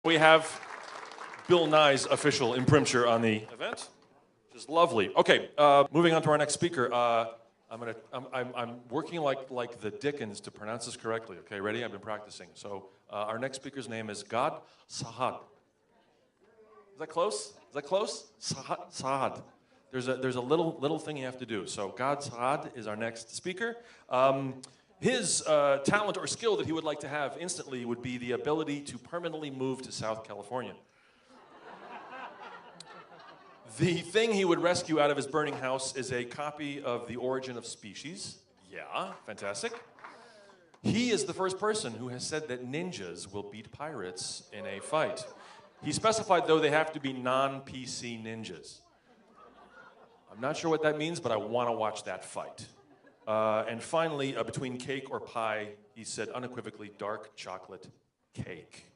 We have Bill Nye's official imprimatur on the event, which is lovely. Okay, moving on to our next speaker. I'm working like the Dickens to pronounce this correctly. Okay, ready? I've been practicing. So our next speaker's name is GAD SAAD. Is that close? Is that close? SAAD. There's a little thing you have to do. So GAD SAAD is our next speaker. His talent or skill that he would like to have instantly would be the ability to permanently move to South California. The thing he would rescue out of his burning house is a copy of The Origin of Species. Yeah, fantastic. He is the first person who has said that ninjas will beat pirates in a fight. He specified, though, they have to be non-PC ninjas. I'm not sure what that means, but I want to watch that fight. And finally, between cake or pie, he said unequivocally, dark chocolate cake.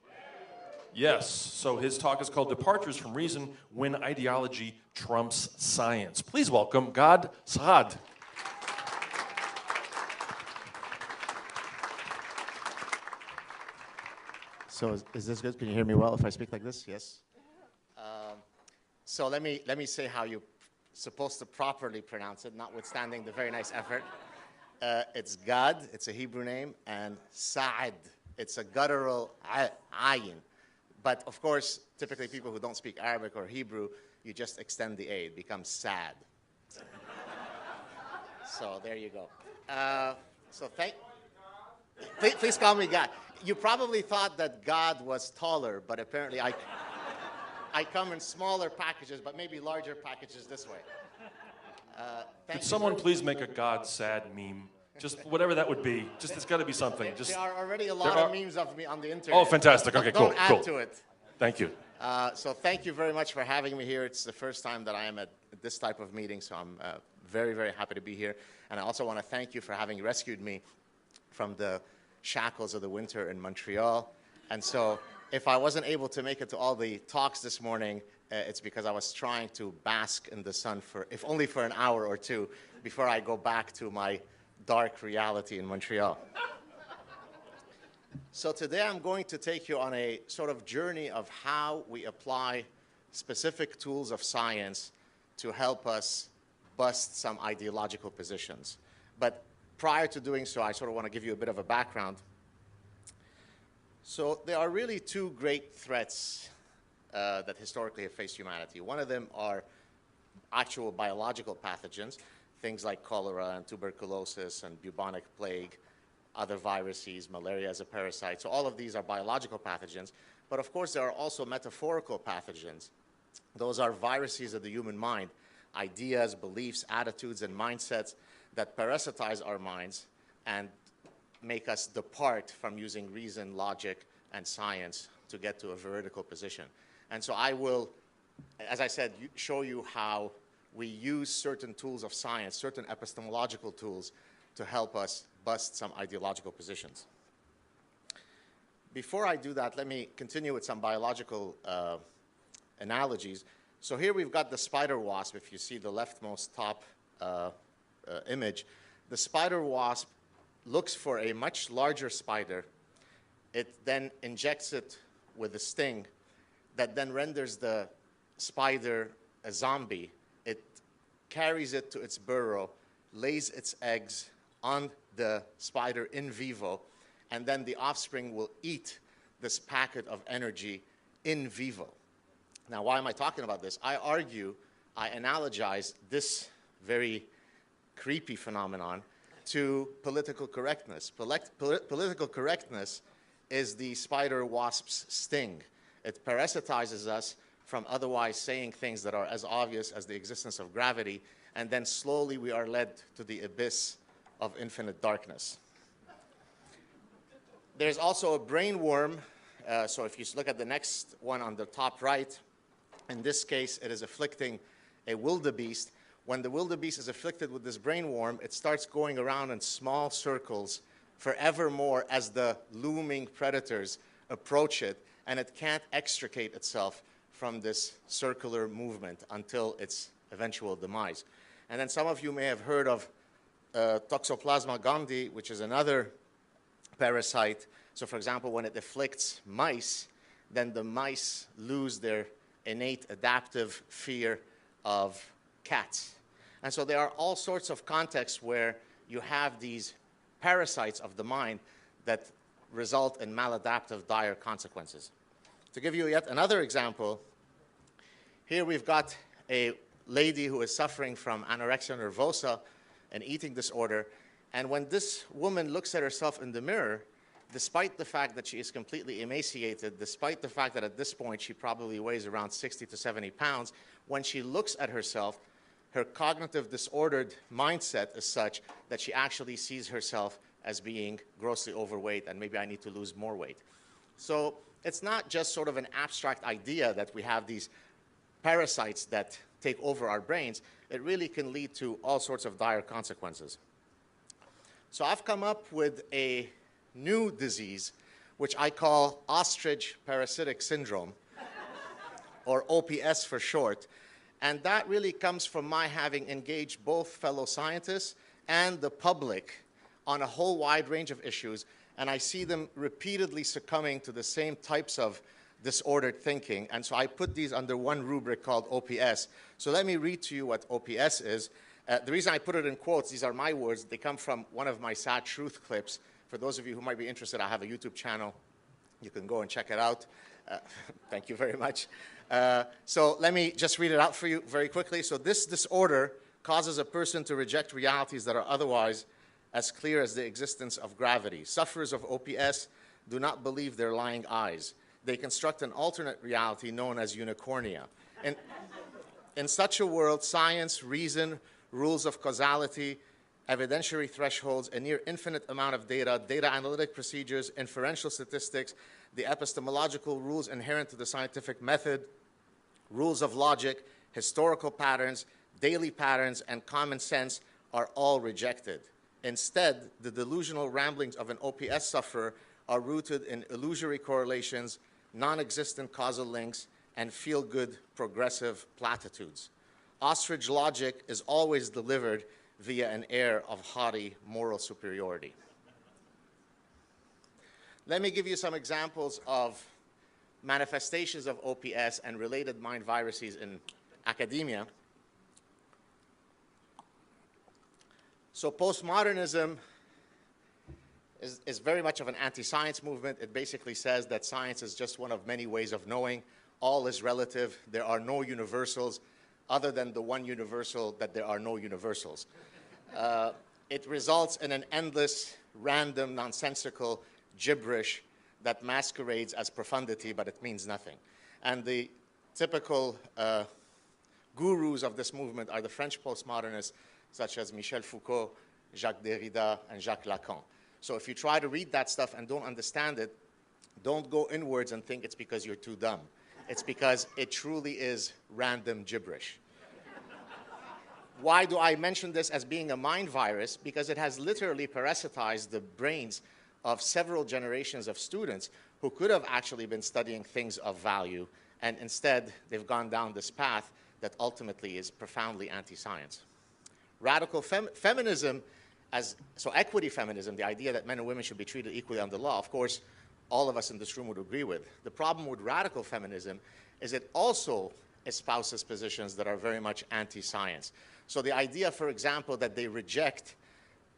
Yes, so his talk is called Departures from Reason When Ideology Trumps Science. Please welcome GAD SAAD. So is this good? Can you hear me well if I speak like this? Yes? So let me say how you're supposed to properly pronounce it, notwithstanding the very nice effort. It's GAD, it's a Hebrew name, and SAAD, it's a guttural ayin. But of course, typically people who don't speak Arabic or Hebrew, you just extend the A, it becomes SAAD. So there you go. Please call me GAD. You probably thought that GAD was taller, but apparently I come in smaller packages, but maybe larger packages this way. Could someone please make a GAD SAAD meme? Just whatever that would be. Just it's got to be something. There are already a lot of memes of me on the internet. Oh, fantastic. Okay, cool. Don't add to it. Thank you. So thank you very much for having me here. It's the first time that I am at this type of meeting, so I'm very, very happy to be here. And I also want to thank you for having rescued me from the shackles of the winter in Montreal. And so if I wasn't able to make it to all the talks this morning, it's because I was trying to bask in the sun if only for an hour or two before I go back to my dark reality in Montreal. So today I'm going to take you on a sort of journey of how we apply specific tools of science to help us bust some ideological positions. But prior to doing so, I sort of want to give you a bit of a background. So there are really two great threats that historically have faced humanity. One of them are actual biological pathogens, things like cholera and tuberculosis and bubonic plague, other viruses, malaria as a parasite. So all of these are biological pathogens. But of course, there are also metaphorical pathogens. Those are viruses of the human mind, ideas, beliefs, attitudes, and mindsets that parasitize our minds and make us depart from using reason, logic, and science to get to a veridical position. And so I will, as I said, show you how we use certain tools of science, certain epistemological tools, to help us bust some ideological positions. Before I do that, let me continue with some biological analogies. So here we've got the spider wasp. If you see the leftmost top image, the spider wasp looks for a much larger spider. It then injects it with a sting that then renders the spider a zombie. It carries it to its burrow, lays its eggs on the spider in vivo, and then the offspring will eat this packet of energy in vivo. Now, why am I talking about this? I analogize this very creepy phenomenon to political correctness. Political correctness is the spider wasp's sting. It parasitizes us from otherwise saying things that are as obvious as the existence of gravity, and then slowly we are led to the abyss of infinite darkness. There's also a brain worm. So if you look at the next one on the top right, in this case, it is afflicting a wildebeest. When the wildebeest is afflicted with this brain worm, it starts going around in small circles forevermore as the looming predators approach it, and it can't extricate itself from this circular movement until its eventual demise. And then some of you may have heard of Toxoplasma gondii, which is another parasite. So for example, when it afflicts mice, then the mice lose their innate adaptive fear of cats. And so there are all sorts of contexts where you have these parasites of the mind that result in maladaptive, dire consequences. To give you yet another example, here we've got a lady who is suffering from anorexia nervosa, an eating disorder, and when this woman looks at herself in the mirror, despite the fact that she is completely emaciated, despite the fact that at this point she probably weighs around 60 to 70 pounds, when she looks at herself, her cognitive disordered mindset is such that she actually sees herself as being grossly overweight and maybe I need to lose more weight. So it's not just sort of an abstract idea that we have these parasites that take over our brains. It really can lead to all sorts of dire consequences. So I've come up with a new disease, which I call ostrich parasitic syndrome, or OPS for short. And that really comes from my having engaged both fellow scientists and the public on a whole wide range of issues, and I see them repeatedly succumbing to the same types of disordered thinking. And so I put these under one rubric called OPS. So let me read to you what OPS is. The reason I put it in quotes, these are my words, they come from one of my SAAD truth clips. For those of you who might be interested, I have a YouTube channel. You can go and check it out. Thank you very much. So let me just read it out for you very quickly. So this disorder causes a person to reject realities that are otherwise as clear as the existence of gravity. Sufferers of OPS do not believe their lying eyes. They construct an alternate reality known as unicornia. In such a world, science, reason, rules of causality, evidentiary thresholds, a near infinite amount of data, data analytic procedures, inferential statistics, the epistemological rules inherent to the scientific method, rules of logic, historical patterns, daily patterns, and common sense are all rejected. Instead, the delusional ramblings of an OPS sufferer are rooted in illusory correlations, non-existent causal links, and feel-good progressive platitudes. Ostrich logic is always delivered via an air of haughty moral superiority. Let me give you some examples of manifestations of OPS and related mind viruses in academia. So postmodernism is very much of an anti-science movement. It basically says that science is just one of many ways of knowing. All is relative. There are no universals other than the one universal that there are no universals. It results in an endless, random, nonsensical gibberish that masquerades as profundity, but it means nothing. And the typical gurus of this movement are the French postmodernists, such as Michel Foucault, Jacques Derrida, and Jacques Lacan. So if you try to read that stuff and don't understand it, don't go inwards and think it's because you're too dumb. It's because it truly is random gibberish. Why do I mention this as being a mind virus? Because it has literally parasitized the brains of several generations of students who could have actually been studying things of value, and instead they've gone down this path that ultimately is profoundly anti-science. Radical feminism, so equity feminism, the idea that men and women should be treated equally under law, of course, all of us in this room would agree with. The problem with radical feminism is it also espouses positions that are very much anti-science. So the idea, for example, that they reject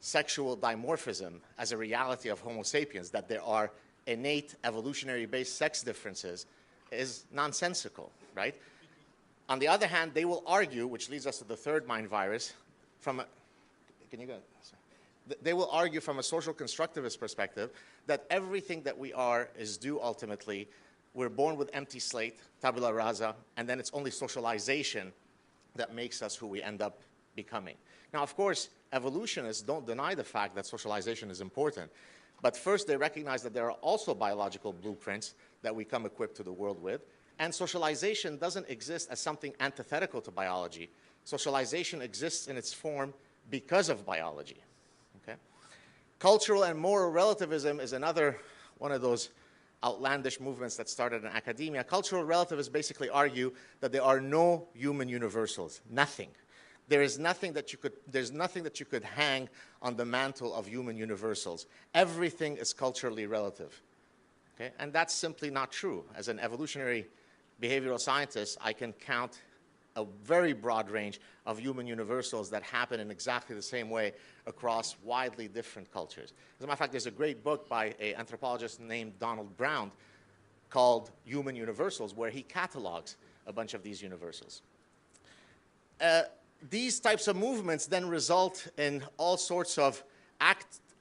sexual dimorphism as a reality of Homo sapiens, that there are innate evolutionary-based sex differences, is nonsensical, right? On the other hand, they will argue, which leads us to the third mind virus, they will argue from a social constructivist perspective that everything that we are is due ultimately. We're born with empty slate, tabula rasa, and then it's only socialization that makes us who we end up becoming. Now, of course, evolutionists don't deny the fact that socialization is important, but first they recognize that there are also biological blueprints that we come equipped to the world with, and socialization doesn't exist as something antithetical to biology. Socialization exists in its form because of biology. Okay? Cultural and moral relativism is another one of those outlandish movements that started in academia. Cultural relativists basically argue that there are no human universals, nothing. There's nothing that you could hang on the mantle of human universals. Everything is culturally relative. Okay? And that's simply not true. As an evolutionary behavioral scientist, I can count a very broad range of human universals that happen in exactly the same way across widely different cultures. As a matter of fact, there's a great book by an anthropologist named Donald Brown called Human Universals, where he catalogs a bunch of these universals. These types of movements then result in all sorts of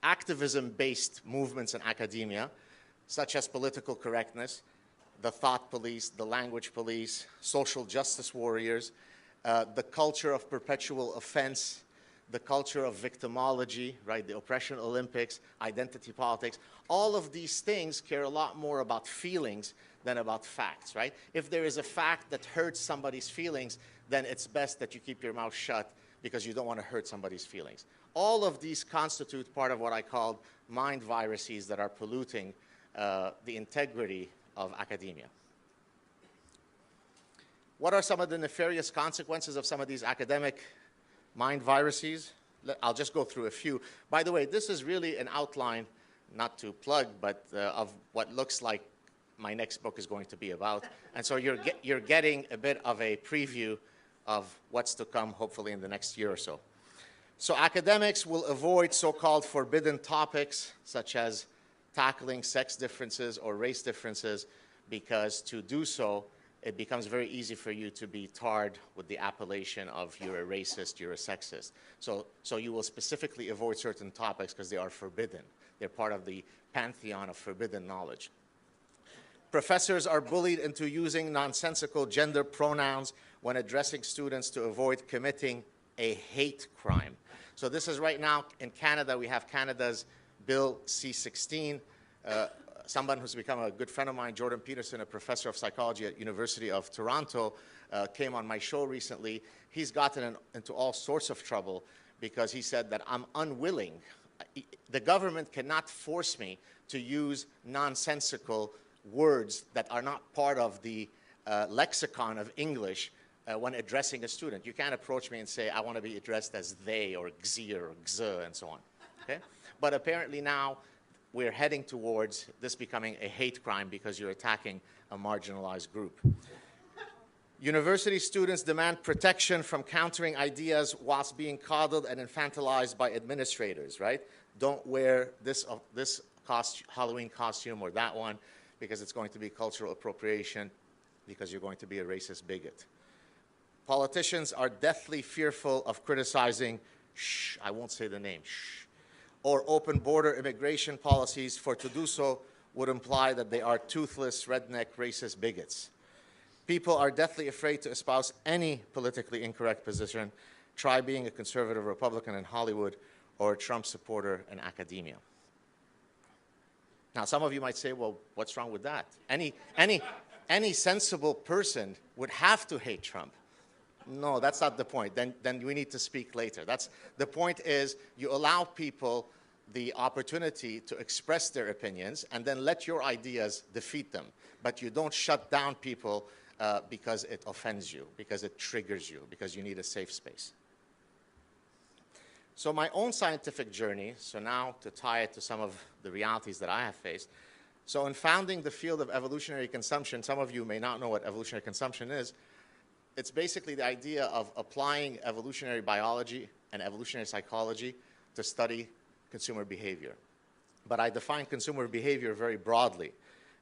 activism-based movements in academia, such as political correctness, the thought police, the language police, social justice warriors, the culture of perpetual offense, the culture of victimology, right, the oppression Olympics, identity politics. All of these things care a lot more about feelings than about facts, right? If there is a fact that hurts somebody's feelings, then it's best that you keep your mouth shut because you don't want to hurt somebody's feelings. All of these constitute part of what I call mind viruses that are polluting the integrity of academia. What are some of the nefarious consequences of some of these academic mind viruses? I'll just go through a few. By the way, this is really an outline, not to plug, but of what looks like my next book is going to be about. And so you're getting a bit of a preview of what's to come, hopefully, in the next year or so. So academics will avoid so-called forbidden topics, such as tackling sex differences or race differences, because to do so, it becomes very easy for you to be tarred with the appellation of you're a racist, you're a sexist. So you will specifically avoid certain topics because they are forbidden. They're part of the pantheon of forbidden knowledge. Professors are bullied into using nonsensical gender pronouns when addressing students to avoid committing a hate crime. So this is right now in Canada, we have Canada's Bill C-16. Someone who's become a good friend of mine, Jordan Peterson, a professor of psychology at University of Toronto, came on my show recently. He's gotten into all sorts of trouble because he said that I'm unwilling. The government cannot force me to use nonsensical words that are not part of the lexicon of English when addressing a student. You can't approach me and say, I want to be addressed as they or gz or gz and so on. Okay? But apparently now we're heading towards this becoming a hate crime because you're attacking a marginalized group. University students demand protection from countering ideas whilst being coddled and infantilized by administrators, right? Don't wear this Halloween costume or that one because it's going to be cultural appropriation, because you're going to be a racist bigot. Politicians are deathly fearful of criticizing, I won't say the name, or open border immigration policies, for to do so would imply that they are toothless, redneck, racist bigots. People are deathly afraid to espouse any politically incorrect position. Try being a conservative Republican in Hollywood or a Trump supporter in academia. Now, some of you might say, well, what's wrong with that? Any sensible person would have to hate Trump. No, that's not the point. Then we need to speak later. The point is you allow people the opportunity to express their opinions and then let your ideas defeat them. But you don't shut down people because it offends you, because it triggers you, because you need a safe space. So my own scientific journey, so now to tie it to some of the realities that I have faced. So in founding the field of evolutionary consumption, some of you may not know what evolutionary consumption is. It's basically the idea of applying evolutionary biology and evolutionary psychology to study consumer behavior. But I define consumer behavior very broadly.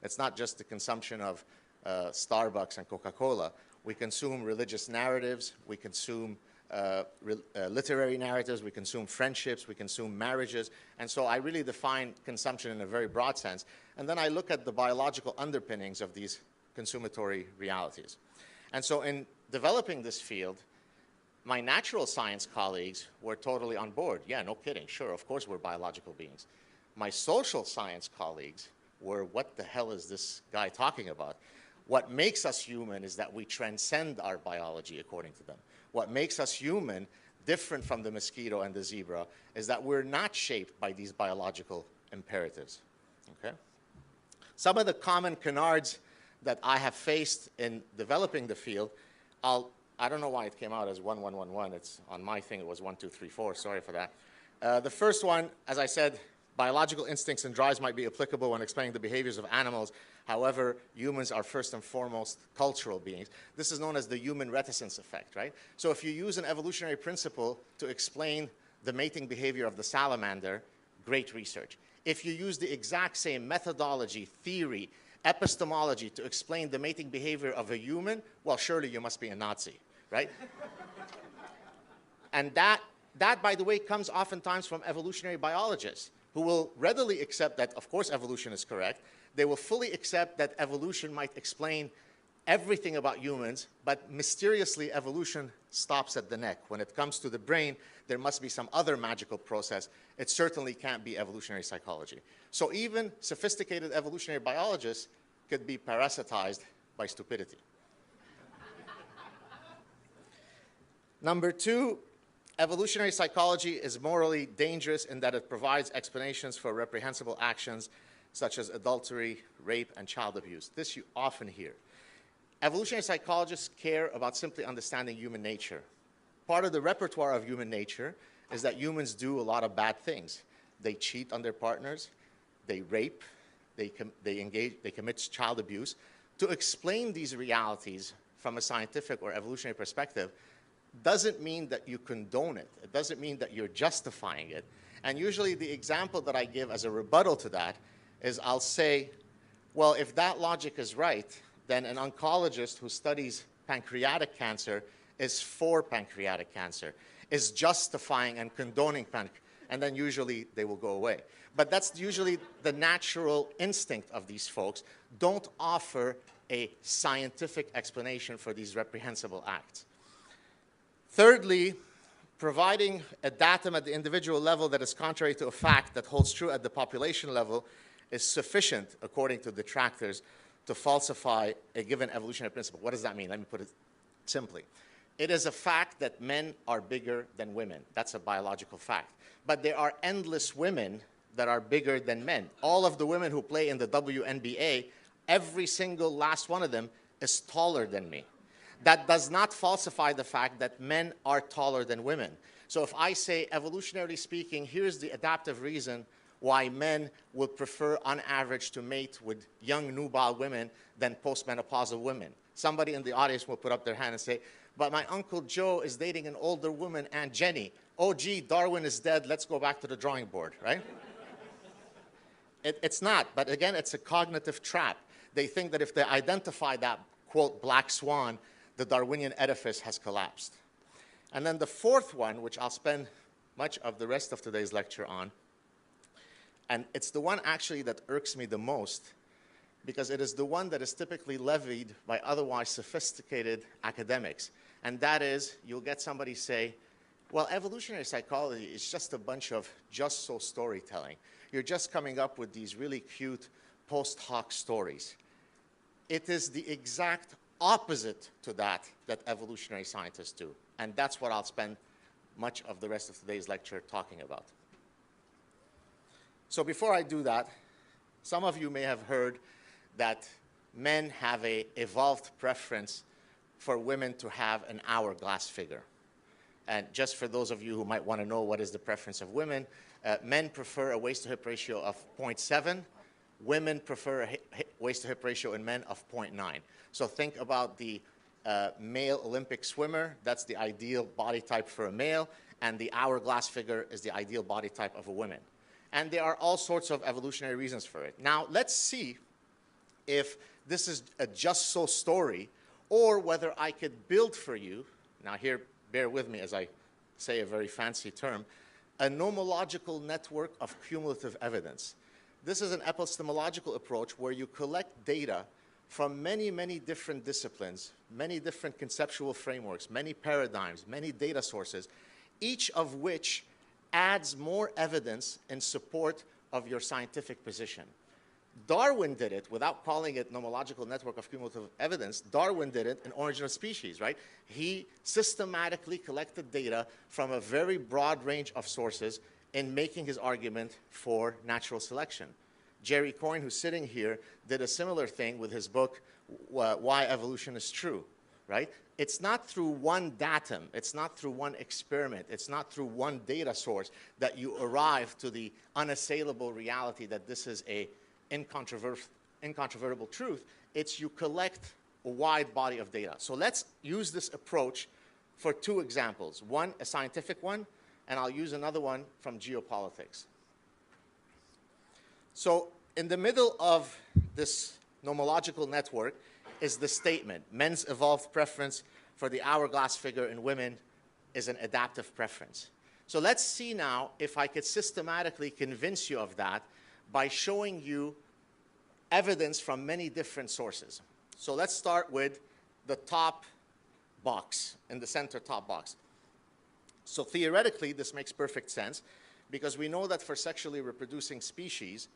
It's not just the consumption of Starbucks and Coca-Cola. We consume religious narratives, we consume literary narratives, we consume friendships, we consume marriages. And so I really define consumption in a very broad sense. And then I look at the biological underpinnings of these consumatory realities. And so in developing this field, my natural science colleagues were totally on board. Yeah, no kidding. Sure, of course we're biological beings. My social science colleagues were, what the hell is this guy talking about? What makes us human is that we transcend our biology, according to them. What makes us human, different from the mosquito and the zebra, is that we're not shaped by these biological imperatives. Okay? Some of the common canards that I have faced in developing the field, I don't know why it came out as 1111. It's on my thing, it was 1234. Sorry for that. The first one, as I said, Biological instincts and drives might be applicable when explaining the behaviors of animals. However, humans are first and foremost cultural beings. This is known as the human reticence effect, right? So if you use an evolutionary principle to explain the mating behavior of the salamander, great research. If you use the exact same methodology, theory, epistemology to explain the mating behavior of a human, well, surely you must be a Nazi, right? And that, by the way, comes oftentimes from evolutionary biologists who will readily accept that, of course, evolution is correct. They will fully accept that evolution might explain everything about humans, but mysteriously, evolution stops at the neck. When it comes to the brain, there must be some other magical process. It certainly can't be evolutionary psychology. So even sophisticated evolutionary biologists could be parasitized by stupidity. Number two, evolutionary psychology is morally dangerous in that it provides explanations for reprehensible actions such as adultery, rape, and child abuse. This you often hear. Evolutionary psychologists care about simply understanding human nature. Part of the repertoire of human nature is that humans do a lot of bad things. They cheat on their partners, they rape, they commit child abuse. To explain these realities from a scientific or evolutionary perspective doesn't mean that you condone it. It doesn't mean that you're justifying it. And usually the example that I give as a rebuttal to that is I'll say, well, if that logic is right, then an oncologist who studies pancreatic cancer is for pancreatic cancer, is justifying and condoning and then usually they will go away. But that's usually the natural instinct of these folks. Don't offer a scientific explanation for these reprehensible acts. Thirdly, providing a datum at the individual level that is contrary to a fact that holds true at the population level is sufficient, according to detractors, to falsify a given evolutionary principle. What does that mean? Let me put it simply. It is a fact that men are bigger than women. That's a biological fact. But there are endless women that are bigger than men. All of the women who play in the WNBA, every single last one of them is taller than me. That does not falsify the fact that men are taller than women. So if I say, evolutionarily speaking, here's the adaptive reason why men would prefer, on average, to mate with young, nubile women than postmenopausal women. Somebody in the audience will put up their hand and say, but my Uncle Joe is dating an older woman, Aunt Jenny. Oh, gee, Darwin is dead. Let's go back to the drawing board, right? It's not. But again, it's a cognitive trap. They think that if they identify that, quote, black swan, the Darwinian edifice has collapsed. And then the fourth one, which I'll spend much of the rest of today's lecture on, and it's the one actually that irks me the most, because it is the one that is typically levied by otherwise sophisticated academics. And that is, you'll get somebody say, well, evolutionary psychology is just a bunch of just-so storytelling. You're just coming up with these really cute post hoc stories. It is the exact opposite to that evolutionary scientists do. And that's what I'll spend much of the rest of today's lecture talking about. So before I do that, some of you may have heard that men have an evolved preference for women to have an hourglass figure. And just for those of you who might want to know what is the preference of women, men prefer a waist-to-hip ratio of 0.7. Women prefer a waist-to-hip ratio in men of 0.9. So think about the male Olympic swimmer. That's the ideal body type for a male. And the hourglass figure is the ideal body type of a woman. And there are all sorts of evolutionary reasons for it. Now, let's see if this is a just-so story or whether I could build for you, now here, bear with me as I say a very fancy term, a nomological network of cumulative evidence. This is an epistemological approach where you collect data from many, many different disciplines, many different conceptual frameworks, many paradigms, many data sources, each of which adds more evidence in support of your scientific position. Darwin did it without calling it nomological network of cumulative evidence. Darwin did it in Origin of Species, right? He systematically collected data from a very broad range of sources in making his argument for natural selection. Jerry Coyne, who's sitting here, did a similar thing with his book, Why Evolution is True. right? It's not through one datum, it's not through one experiment, it's not through one data source that you arrive to the unassailable reality that this is a incontrovertible truth. It's you collect a wide body of data. So let's use this approach for two examples. One, a scientific one, and I'll use another one from geopolitics. So in the middle of this nomological network is the statement, men's evolved preference for the hourglass figure in women is an adaptive preference. So let's see now if I could systematically convince you of that by showing you evidence from many different sources. So let's start with the top box, in the center top box. So theoretically, this makes perfect sense because we know that for sexually reproducing species,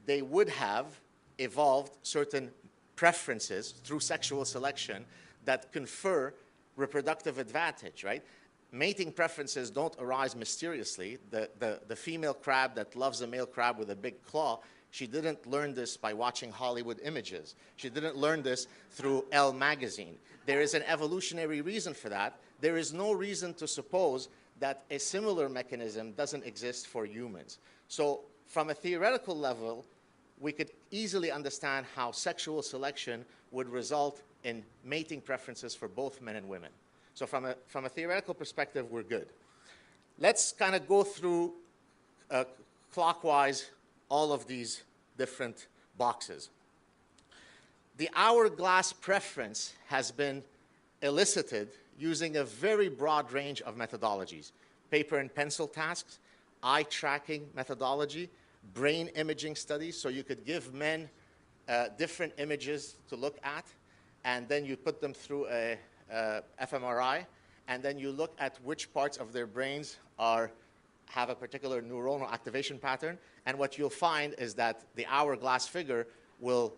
they would have evolved certain preferences through sexual selection that confer reproductive advantage, right? Mating preferences don't arise mysteriously. The female crab that loves a male crab with a big claw, she didn't learn this by watching Hollywood images. She didn't learn this through Elle magazine. There is an evolutionary reason for that. There is no reason to suppose that a similar mechanism doesn't exist for humans. So from a theoretical level, we could easily understand how sexual selection would result in mating preferences for both men and women. So from a theoretical perspective, we're good. Let's kind of go through clockwise all of these different boxes. The hourglass preference has been elicited using a very broad range of methodologies. Paper and pencil tasks, eye tracking methodology, brain imaging studies, so you could give men different images to look at, and then you put them through a fMRI, and then you look at which parts of their brains have a particular neuronal activation pattern, and what you'll find is that the hourglass figure will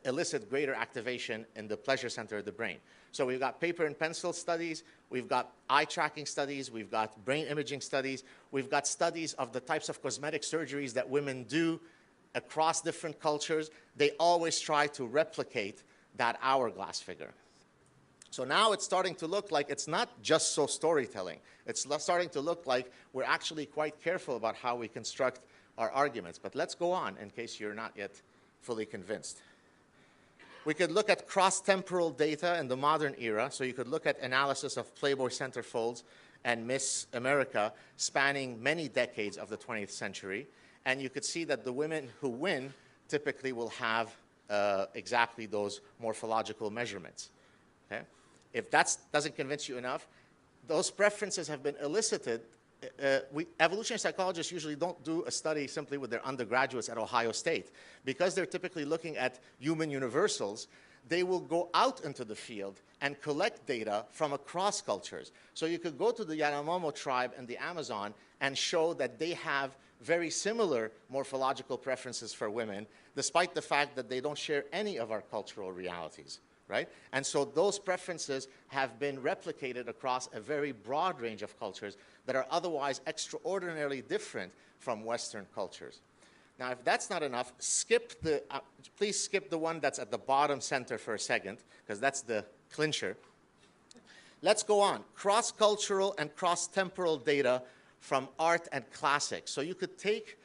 elicit greater activation in the pleasure center of the brain. So we've got paper and pencil studies, we've got eye tracking studies, we've got brain imaging studies, we've got studies of the types of cosmetic surgeries that women do across different cultures. They always try to replicate that hourglass figure. So now it's starting to look like it's not just so storytelling. It's starting to look like we're actually quite careful about how we construct our arguments. But let's go on in case you're not yet fully convinced. We could look at cross-temporal data in the modern era. So you could look at analysis of Playboy centerfolds and Miss America spanning many decades of the 20th century. And you could see that the women who win typically will have exactly those morphological measurements. Okay? If that doesn't convince you enough, those preferences have been elicited. Evolutionary psychologists usually don't do a study simply with their undergraduates at Ohio State. Because they're typically looking at human universals, they will go out into the field and collect data from across cultures. So you could go to the Yanomamo tribe in the Amazon and show that they have very similar morphological preferences for women, despite the fact that they don't share any of our cultural realities. Right? And so those preferences have been replicated across a very broad range of cultures that are otherwise extraordinarily different from Western cultures. Now, if that's not enough, please skip the one that's at the bottom center for a second, because that's the clincher. Let's go on. Cross-cultural and cross-temporal data from art and classics. So you could take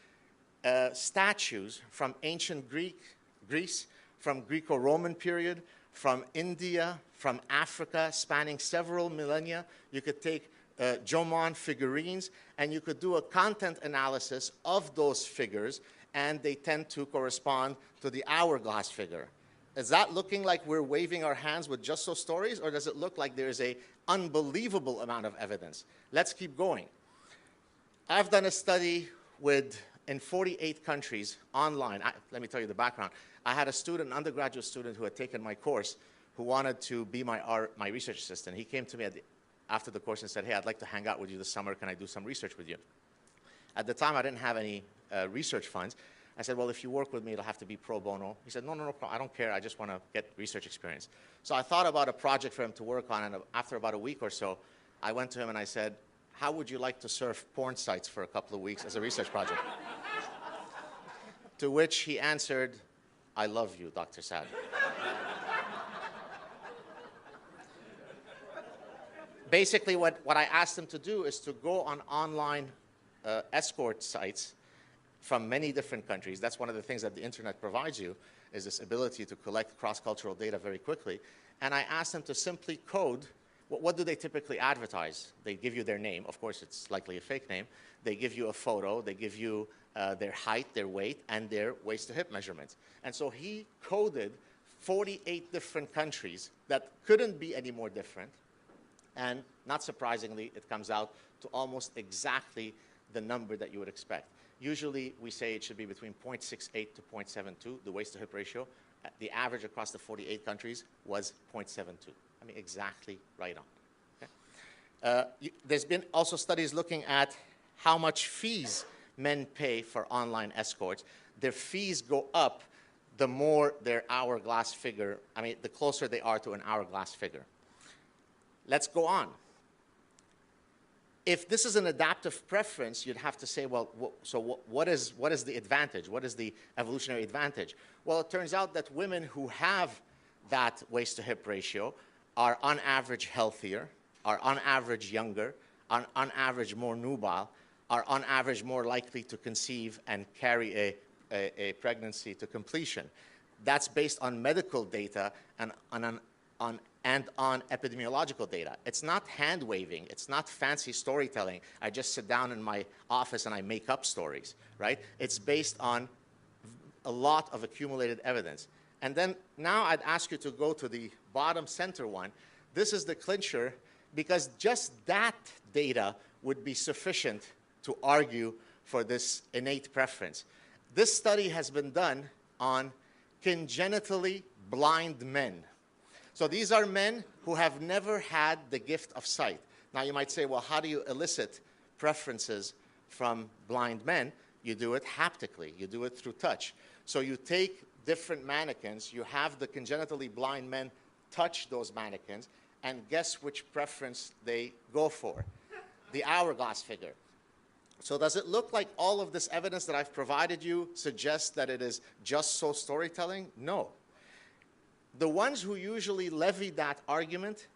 statues from ancient Greece, from Greco-Roman period, from India, from Africa, spanning several millennia. You could take Jomon figurines, and you could do a content analysis of those figures, and they tend to correspond to the hourglass figure. Is that looking like we're waving our hands with just so stories, or does it look like there's an unbelievable amount of evidence? Let's keep going. I've done a study in 48 countries online. Let me tell you the background. I had a student, an undergraduate student, who had taken my course, who wanted to be my research assistant. He came to me after the course and said, hey, I'd like to hang out with you this summer. Can I do some research with you? At the time, I didn't have any research funds. I said, well, if you work with me, it'll have to be pro bono. He said, no, I don't care. I just want to get research experience. So I thought about a project for him to work on, and after about a week or so, I went to him and I said, how would you like to surf porn sites for a couple of weeks as a research project? To which he answered, I love you, Dr. SAAD. basically what I asked them to do is to go on online escort sites from many different countries. That's one of the things that the internet provides you, is this ability to collect cross-cultural data very quickly. And I asked them to simply code, what do they typically advertise? They give you their name. Of course, it's likely a fake name. They give you a photo. They give you their height, their weight, and their waist-to-hip measurements. And so he coded 48 different countries that couldn't be any more different. And not surprisingly, it comes out to almost exactly the number that you would expect. Usually, we say it should be between 0.68 to 0.72, the waist-to-hip ratio. The average across the 48 countries was 0.72. I mean, exactly right on. Okay? There's been also studies looking at how much fees men pay for online escorts. Their fees go up the more their hourglass figure, I mean, the closer they are to an hourglass figure. Let's go on. If this is an adaptive preference, you'd have to say, well, what is the advantage? What is the evolutionary advantage? Well, it turns out that women who have that waist-to-hip ratio are on average healthier, are on average younger, are on average more nubile, are on average more likely to conceive and carry a pregnancy to completion. That's based on medical data and on epidemiological data. It's not hand-waving. It's not fancy storytelling. I just sit down in my office and I make up stories, right? It's based on a lot of accumulated evidence. And then now I'd ask you to go to the bottom center one. This is the clincher, because just that data would be sufficient to argue for this innate preference. This study has been done on congenitally blind men. So these are men who have never had the gift of sight. Now you might say, well, how do you elicit preferences from blind men? You do it haptically. You do it through touch. So you take different mannequins, you have the congenitally blind men touch those mannequins, and guess which preference they go for? The hourglass figure. So does it look like all of this evidence that I've provided you suggests that it is just so storytelling? No. The ones who usually levy that argument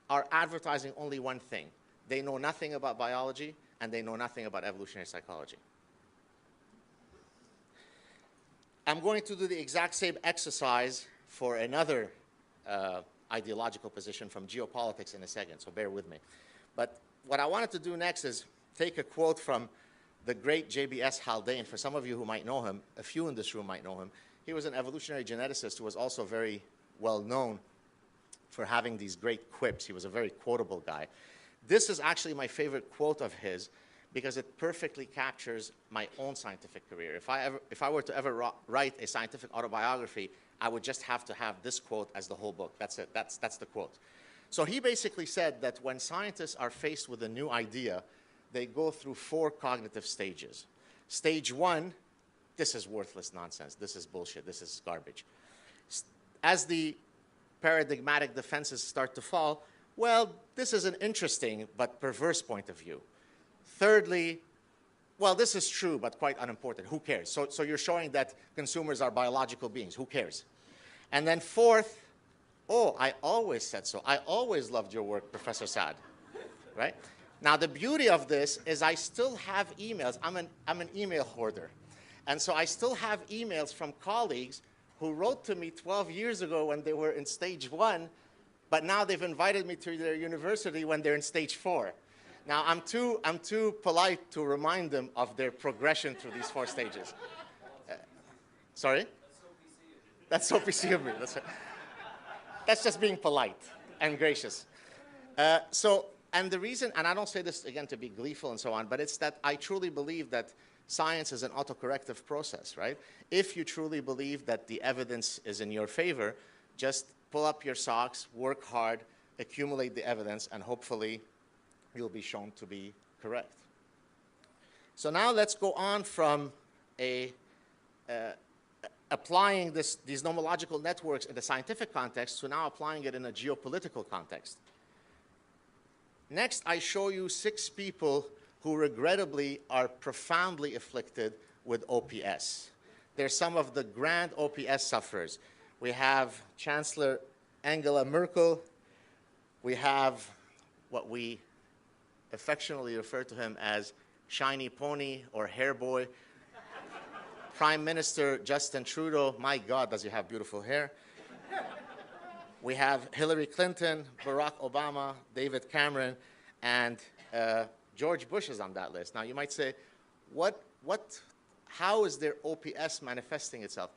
are advertising only one thing. They know nothing about biology, and they know nothing about evolutionary psychology. I'm going to do the exact same exercise for another ideological position from geopolitics in a second, so bear with me. But what I wanted to do next is take a quote from the great J.B.S. Haldane. For some of you who might know him, a few in this room might know him. He was an evolutionary geneticist who was also very well known for having these great quips. He was a very quotable guy. This is actually my favorite quote of his because it perfectly captures my own scientific career. If I were to ever write a scientific autobiography, I would just have to have this quote as the whole book. That's it. That's the quote. So he basically said that when scientists are faced with a new idea, they go through 4 cognitive stages. Stage 1, this is worthless nonsense. This is bullshit. This is garbage. As the paradigmatic defenses start to fall, well, this is an interesting but perverse point of view. Thirdly, well, this is true but quite unimportant. Who cares? So you're showing that consumers are biological beings. Who cares? And then fourth, oh, I always said so. I always loved your work, Professor SAAD, right? Now, the beauty of this is I still have emails. I'm an email hoarder. And so I still have emails from colleagues who wrote to me 12 years ago when they were in stage 1, but now they've invited me to their university when they're in stage 4. Now, I'm too polite to remind them of their progression through these 4 stages. Sorry? That's so PC of me. That's just being polite and gracious. And the reason, and I don't say this again to be gleeful and so on, but it's that I truly believe that science is an autocorrective process, right? If you truly believe that the evidence is in your favor, just pull up your socks, work hard, accumulate the evidence, and hopefully you'll be shown to be correct. So now let's go on from applying these nomological networks in the scientific context to now applying it in a geopolitical context. Next, I show you 6 people who regrettably are profoundly afflicted with OPS. They're some of the grand OPS sufferers. We have Chancellor Angela Merkel. We have what we affectionately refer to him as Shiny Pony or Hair Boy. Prime Minister Justin Trudeau, my God, does he have beautiful hair. We have Hillary Clinton, Barack Obama, David Cameron, and George Bush is on that list. Now you might say, how is their OPS manifesting itself?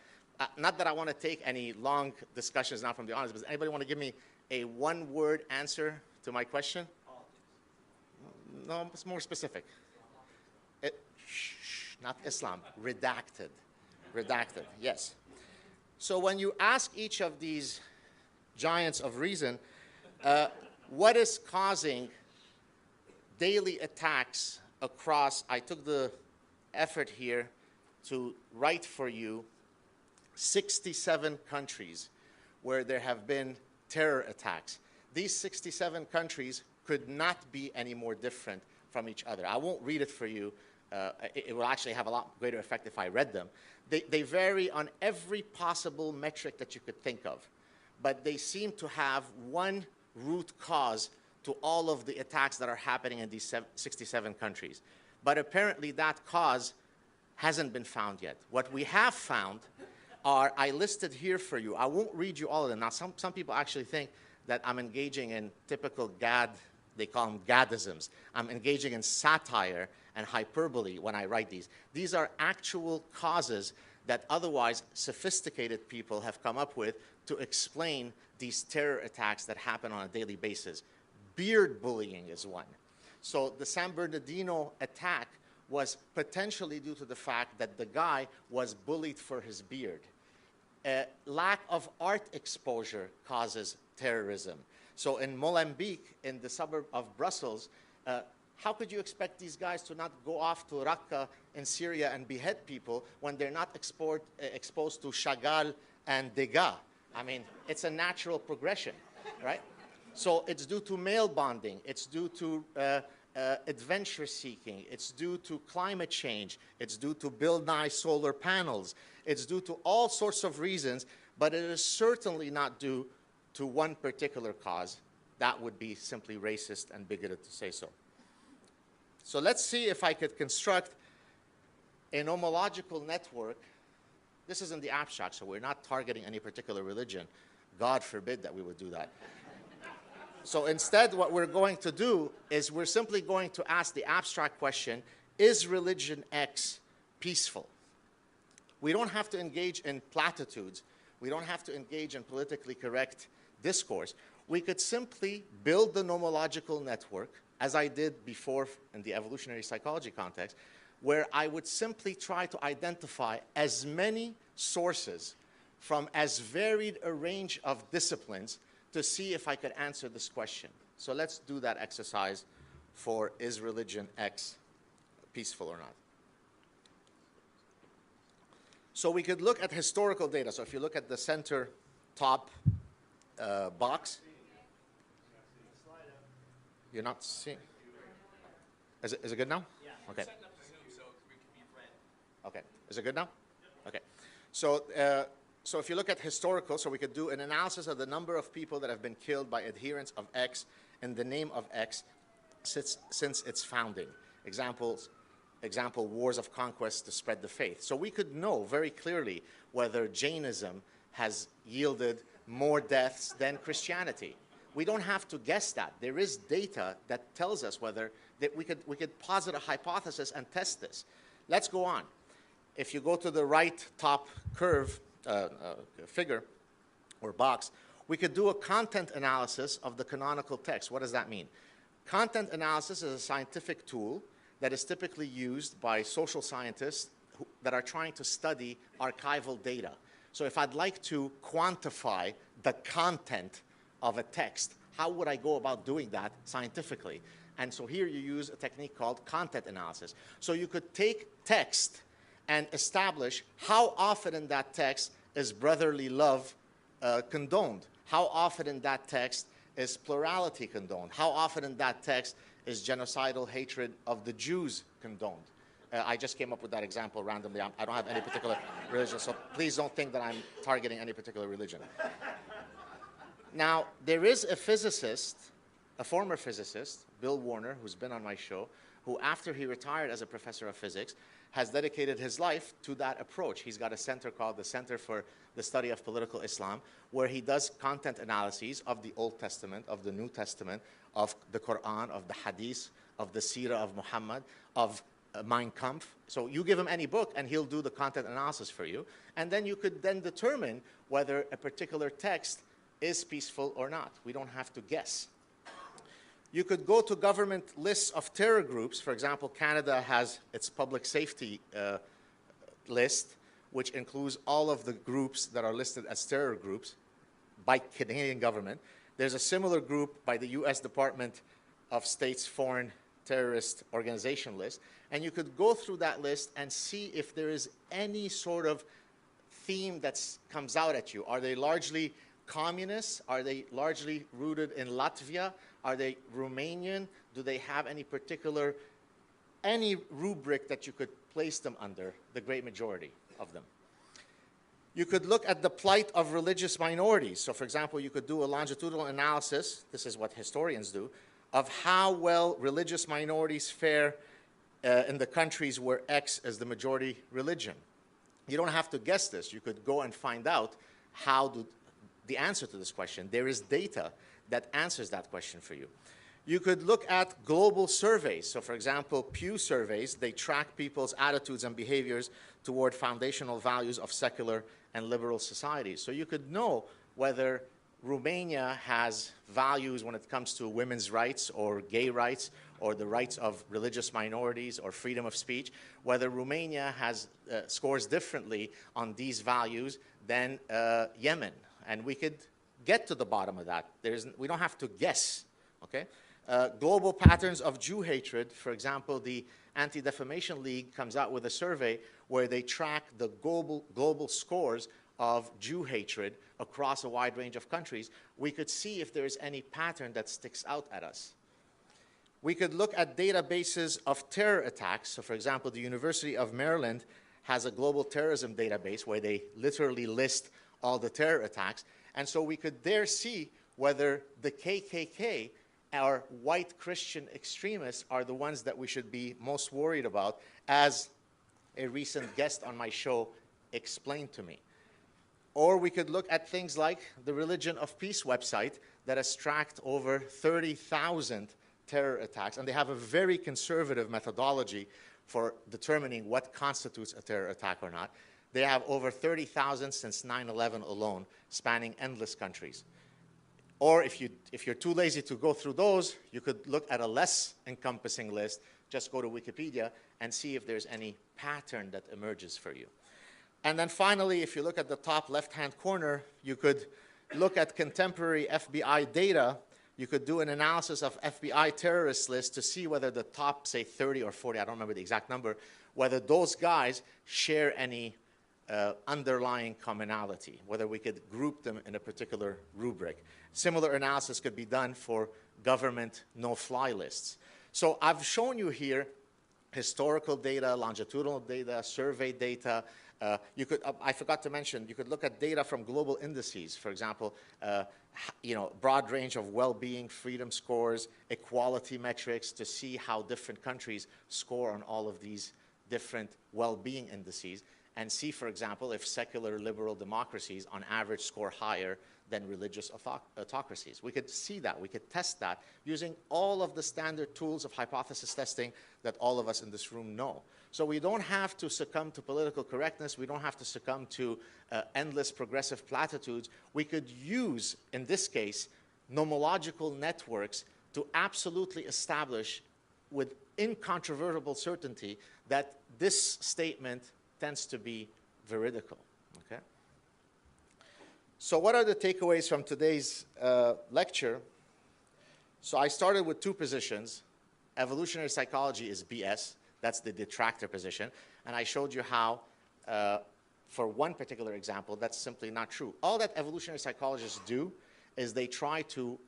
Not that I want to take any long discussions now from the audience, but does anybody want to give me a one-word answer to my question? No, it's more specific. Not Islam, redacted. Redacted, yes. So when you ask each of these giants of reason, what is causing daily attacks across, I took the effort here to write for you 67 countries where there have been terror attacks. These 67 countries could not be any more different from each other. I won't read it for you. It will actually have a lot greater effect if I read them. They vary on every possible metric that you could think of, but they seem to have one root cause to all of the attacks that are happening in these 67 countries. But apparently that cause hasn't been found yet. What we have found are, I listed here for you. I won't read you all of them. Now, some people actually think that I'm engaging in typical GAD, they call them GADisms. I'm engaging in satire and hyperbole when I write these. These are actual causes that otherwise sophisticated people have come up with to explain these terror attacks that happen on a daily basis. Beard bullying is one. So the San Bernardino attack was potentially due to the fact that the guy was bullied for his beard. Lack of art exposure causes terrorism. So in Molenbeek, in the suburb of Brussels, how could you expect these guys to not go off to Raqqa in Syria and behead people when they're not exposed to Chagall and Degas? I mean, it's a natural progression, right? So it's due to male bonding. It's due to adventure seeking. It's due to climate change. It's due to Bill Nye solar panels. It's due to all sorts of reasons, but it is certainly not due to one particular cause. That would be simply racist and bigoted to say so. So let's see if I could construct a nomological network. This is in the abstract, so we're not targeting any particular religion. God forbid that we would do that. So instead, what we're going to do is we're simply going to ask the abstract question, is religion X peaceful? We don't have to engage in platitudes. We don't have to engage in politically correct discourse. We could simply build the nomological network, as I did before in the evolutionary psychology context, where I would simply try to identify as many sources from as varied a range of disciplines to see if I could answer this question. So let's do that exercise for is religion X peaceful or not. So we could look at historical data. So if you look at the center top box, you're not seeing. Is it good now? Yeah. Okay. Setting up the Zoom so we can be friends. Okay. Is it good now? Okay. So, so if you look at historical, so we could do an analysis of the number of people that have been killed by adherents of X in the name of X since its founding. Example, wars of conquest to spread the faith. So we could know very clearly whether Jainism has yielded more deaths than Christianity. We don't have to guess that. There is data that tells us whether that we could posit a hypothesis and test this. Let's go on. If you go to the right top curve, figure or box, we could do a content analysis of the canonical text. What does that mean? Content analysis is a scientific tool that is typically used by social scientists that are trying to study archival data. So if I'd like to quantify the content of a text, how would I go about doing that scientifically? And so here you use a technique called content analysis. So you could take text and establish how often in that text is brotherly love condoned, how often in that text is plurality condoned, how often in that text is genocidal hatred of the Jews condoned. I just came up with that example randomly. I don't have any particular religion, so please don't think that I'm targeting any particular religion. Now, there is a physicist a former physicist, Bill Warner, who's been on my show, who after he retired as a professor of physics, has dedicated his life to that approach. He's got a center called the Center for the Study of Political Islam, where he does content analyses of the Old Testament, of the New Testament, of the Quran, of the Hadith, of the Seerah of Muhammad, of Mein Kampf. So you give him any book and he'll do the content analysis for you. And then you could then determine whether a particular text is peaceful or not. We don't have to guess. You could go to government lists of terror groups. For example, Canada has its public safety list, which includes all of the groups that are listed as terror groups by Canadian government. There's a similar group by the US Department of State's Foreign Terrorist Organization list. And you could go through that list and see if there is any sort of theme that comes out at you. Are they largely communists? Are they largely rooted in Latvia? Are they Romanian? Do they have any particular, any rubric that you could place them under, the great majority of them? You could look at the plight of religious minorities. So for example, you could do a longitudinal analysis, this is what historians do, of how well religious minorities fare in the countries where X is the majority religion. You don't have to guess this. You could go and find out the answer to this question. There is data that answers that question for you. You could look at global surveys. So for example, Pew surveys, they track people's attitudes and behaviors toward foundational values of secular and liberal societies. So you could know whether Romania has values when it comes to women's rights or gay rights or the rights of religious minorities or freedom of speech, whether Romania has scores differently on these values than Yemen. And we could get to the bottom of that. We don't have to guess, okay? Global patterns of Jew hatred, for example, the Anti-Defamation League comes out with a survey where they track the global scores of Jew hatred across a wide range of countries. We could see if there's any pattern that sticks out at us. We could look at databases of terror attacks. So for example, the University of Maryland has a global terrorism database where they literally list all the terror attacks. And so we could there see whether the KKK or white Christian extremists are the ones that we should be most worried about, as a recent guest on my show explained to me. Or we could look at things like the Religion of Peace website that has tracked over 30,000 terror attacks, and they have a very conservative methodology for determining what constitutes a terror attack or not. They have over 30,000 since 9/11 alone, spanning endless countries. Or if you're too lazy to go through those, you could look at a less encompassing list, just go to Wikipedia and see if there's any pattern that emerges for you. And then finally, if you look at the top left-hand corner, you could look at contemporary FBI data. You could do an analysis of FBI terrorist lists to see whether the top, say 30 or 40, I don't remember the exact number, whether those guys share any underlying commonality, whether we could group them in a particular rubric. Similar analysis could be done for government no-fly lists. So I've shown you here historical data, longitudinal data, survey data. I forgot to mention, you could look at data from global indices. For example, broad range of well-being, freedom scores, equality metrics to see how different countries score on all of these different well-being indices, and see, for example, if secular liberal democracies on average score higher than religious autocracies. We could see that. We could test that using all of the standard tools of hypothesis testing that all of us in this room know. So we don't have to succumb to political correctness. We don't have to succumb to endless progressive platitudes. We could use, in this case, nomological networks to absolutely establish with incontrovertible certainty that this statement tends to be veridical, okay? So what are the takeaways from today's lecture? So I started with two positions. Evolutionary psychology is BS. That's the detractor position. And I showed you how, for one particular example, that's simply not true. All that evolutionary psychologists do is they try to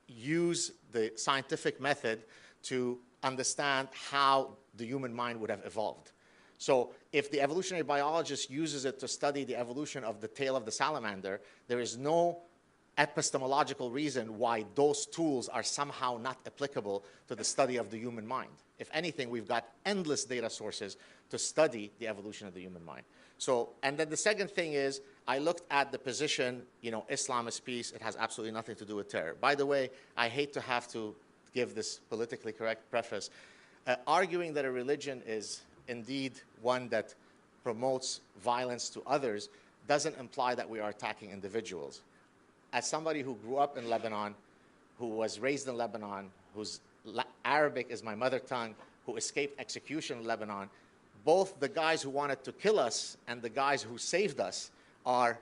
use the scientific method to understand how the human mind would have evolved. So if the evolutionary biologist uses it to study the evolution of the tail of the salamander, there is no epistemological reason why those tools are somehow not applicable to the study of the human mind. If anything, we've got endless data sources to study the evolution of the human mind. So, and then the second thing is, I looked at the position, Islam is peace, it has absolutely nothing to do with terror. By the way, I hate to have to give this politically correct preface. Arguing that a religion is indeed one that promotes violence to others doesn't imply that we are attacking individuals. As somebody who grew up in Lebanon, who was raised in Lebanon, whose Arabic is my mother tongue, who escaped execution in Lebanon, both the guys who wanted to kill us and the guys who saved us are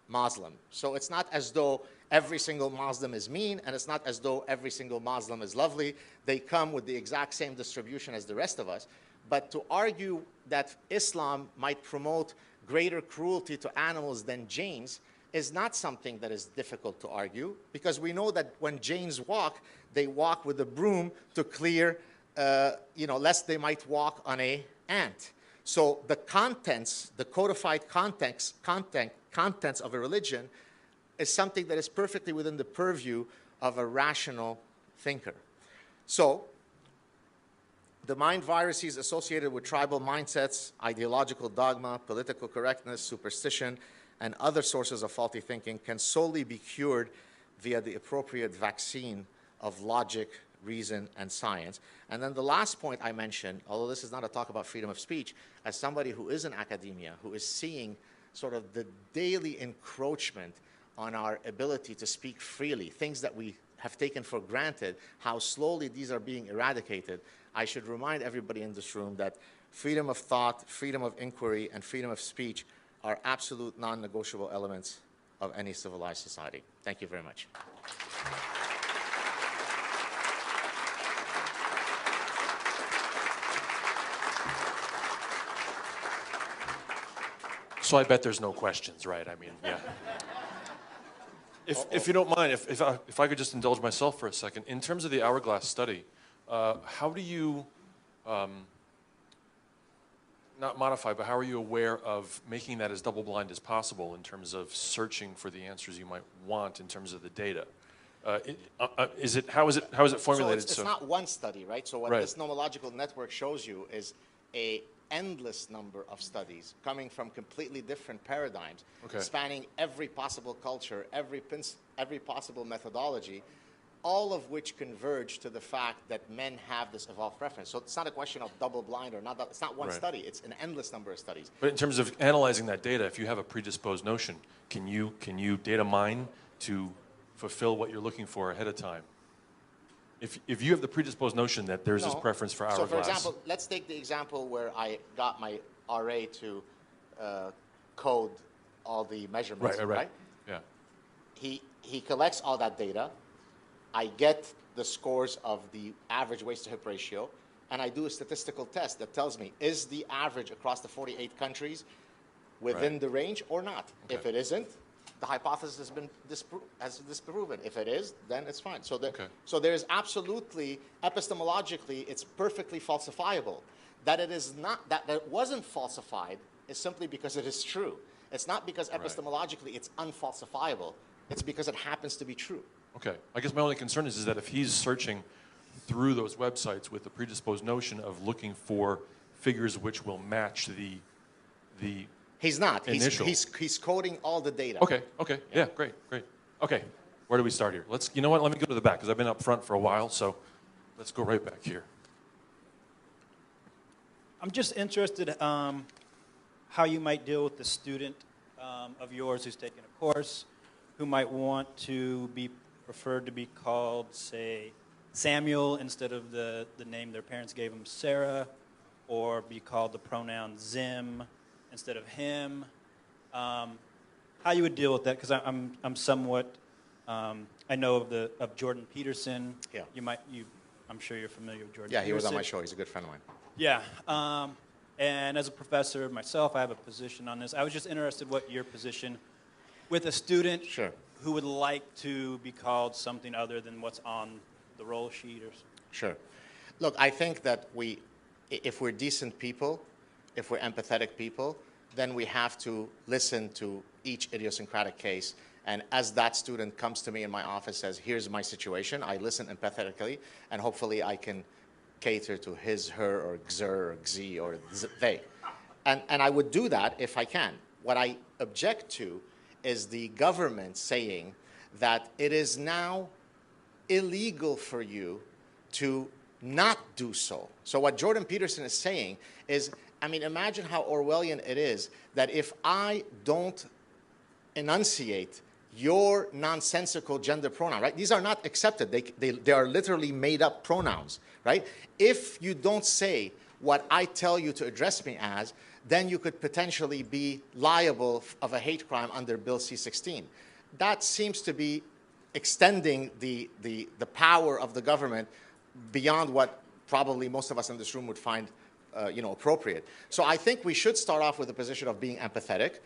Muslim. So it's not as though every single Muslim is mean, and it's not as though every single Muslim is lovely. They come with the exact same distribution as the rest of us. But to argue that Islam might promote greater cruelty to animals than Jains is not something that is difficult to argue, because we know that when Jains walk, they walk with a broom to clear, lest they might walk on an ant. So the contents, the codified contents of a religion is something that is perfectly within the purview of a rational thinker. So the mind viruses associated with tribal mindsets, ideological dogma, political correctness, superstition, and other sources of faulty thinking can solely be cured via the appropriate vaccine of logic, reason, and science. And then the last point I mentioned, although this is not a talk about freedom of speech, as somebody who is in academia, who is seeing sort of the daily encroachment on our ability to speak freely, things that we have taken for granted, how slowly these are being eradicated, I should remind everybody in this room that freedom of thought, freedom of inquiry, and freedom of speech are absolute non-negotiable elements of any civilized society. Thank you very much. So I bet there's no questions, right? I mean, yeah. If you don't mind, if I could just indulge myself for a second, in terms of the hourglass study, how do you, not modify, but how are you aware of making that as double-blind as possible in terms of searching for the answers you might want in terms of the data? How is it formulated? So it's not one study, right? So what Right. this nomological network shows you is a endless number of studies coming from completely different paradigms, Okay. spanning every possible culture, every possible methodology, all of which converge to the fact that men have this evolved preference. So it's not a question of double blind or not. It's not one Right. study. It's an endless number of studies. But in terms of analyzing that data, if you have a predisposed notion, can you data mine to fulfill what you're looking for ahead of time? If you have the predisposed notion that there's this No. preference for hourglass. So for example, let's take the example where I got my RA to code all the measurements, right. Yeah. He collects all that data. I get the scores of the average waist-to-hip ratio, and I do a statistical test that tells me, is the average across the 48 countries within Right. the range or not? Okay. If it isn't, the hypothesis has been disproven. If it is, then it's fine. So, so there is absolutely, epistemologically, it's perfectly falsifiable. That it is not, that it wasn't falsified is simply because it is true. It's not because epistemologically it's unfalsifiable. It's because it happens to be true. Okay. I guess my only concern is that if he's searching through those websites with the predisposed notion of looking for figures which will match the He's not. initial. He's coding all the data. Okay. Yeah, great. Okay. Where do we start here? You know what? Let me go to the back because I've been up front for a while, so let's go right back here. I'm just interested how you might deal with the student of yours who's taking a course, who might want to be preferred to be called, say, Samuel instead of the name their parents gave him, Sarah, or be called the pronoun Zim instead of him. How you would deal with that? Because I'm somewhat I know of Jordan Peterson. Yeah. I'm sure you're familiar with Jordan. Yeah, he was on Peterson. my show. He's a good friend of mine. Yeah. And as a professor myself, I have a position on this. I was just interested what your position with a student Sure. who would like to be called something other than what's on the roll sheet or something. Sure. Look, I think that if we're decent people, if we're empathetic people, then we have to listen to each idiosyncratic case And as that student comes to me in my office, says, here's my situation, I listen empathetically, and hopefully I can cater to his, her, or xer, or xi, or they. And I would do that if I can. What I object to is the government saying that it is now illegal for you to not do so. So what Jordan Peterson is saying is, I mean, imagine how Orwellian it is that if I don't enunciate your nonsensical gender pronoun, right? These are not accepted. They are literally made up pronouns, right? If you don't say what I tell you to address me as, then you could potentially be liable of a hate crime under Bill C-16. That seems to be extending the power of the government beyond what probably most of us in this room would find appropriate. So I think we should start off with a position of being empathetic.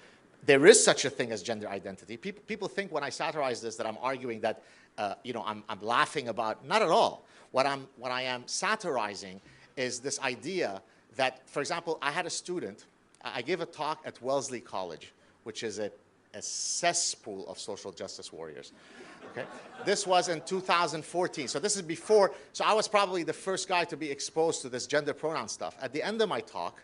There is such a thing as gender identity. People think when I satirize this that I'm arguing that I'm laughing about. Not at all. What I am satirizing is this idea that, for example, I had a student. I gave a talk at Wellesley College, which is a cesspool of social justice warriors. Okay? This was in 2014. So this is before. So I was probably the first guy to be exposed to this gender pronoun stuff. At the end of my talk,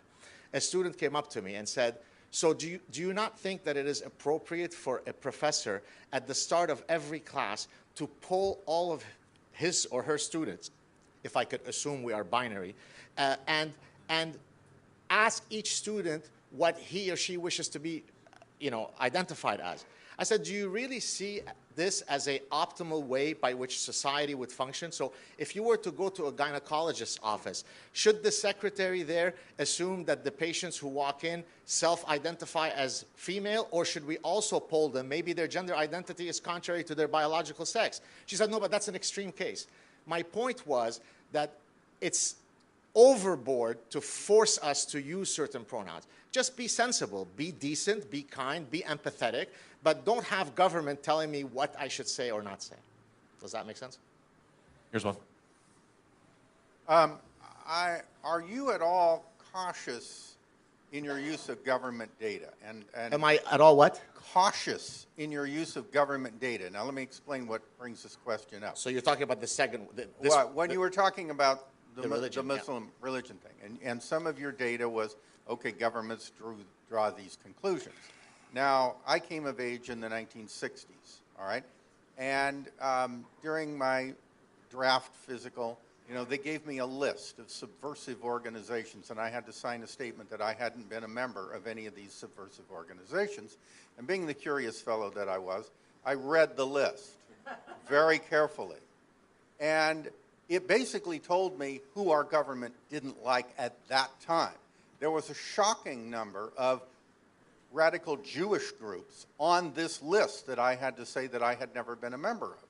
a student came up to me and said, so do you not think that it is appropriate for a professor at the start of every class to poll all of his or her students, if I could assume we are binary, and ask each student what he or she wishes to be identified as? I said, do you really see this as an optimal way by which society would function? So if you were to go to a gynecologist's office, should the secretary there assume that the patients who walk in self-identify as female, or should we also poll them? Maybe their gender identity is contrary to their biological sex. She said, no, but that's an extreme case. My point was that it's overboard to force us to use certain pronouns. Just be sensible, be decent, be kind, be empathetic, but don't have government telling me what I should say or not say. Does that make sense? Here's one. Are you at all cautious in your use of government data? And am I at all what? Cautious in your use of government data. Now let me explain what brings this question up. So you're talking about the second... when you were talking about the Muslim yeah. religion thing, and some of your data was, okay, governments draw these conclusions. Now, I came of age in the 1960s, all right? And during my draft physical, they gave me a list of subversive organizations, and I had to sign a statement that I hadn't been a member of any of these subversive organizations. And being the curious fellow that I was, I read the list very carefully. And it basically told me who our government didn't like at that time. There was a shocking number of radical Jewish groups on this list that I had to say that I had never been a member of.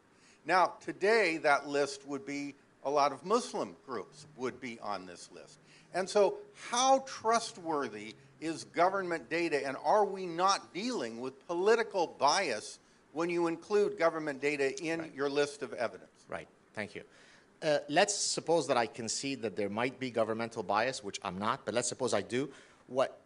Now, today, that list would be a lot of Muslim groups would be on this list. And so how trustworthy is government data, and are we not dealing with political bias when you include government data in your list of evidence? Right. Thank you. Let's suppose that I concede that there might be governmental bias, which I'm not, but let's suppose I do. What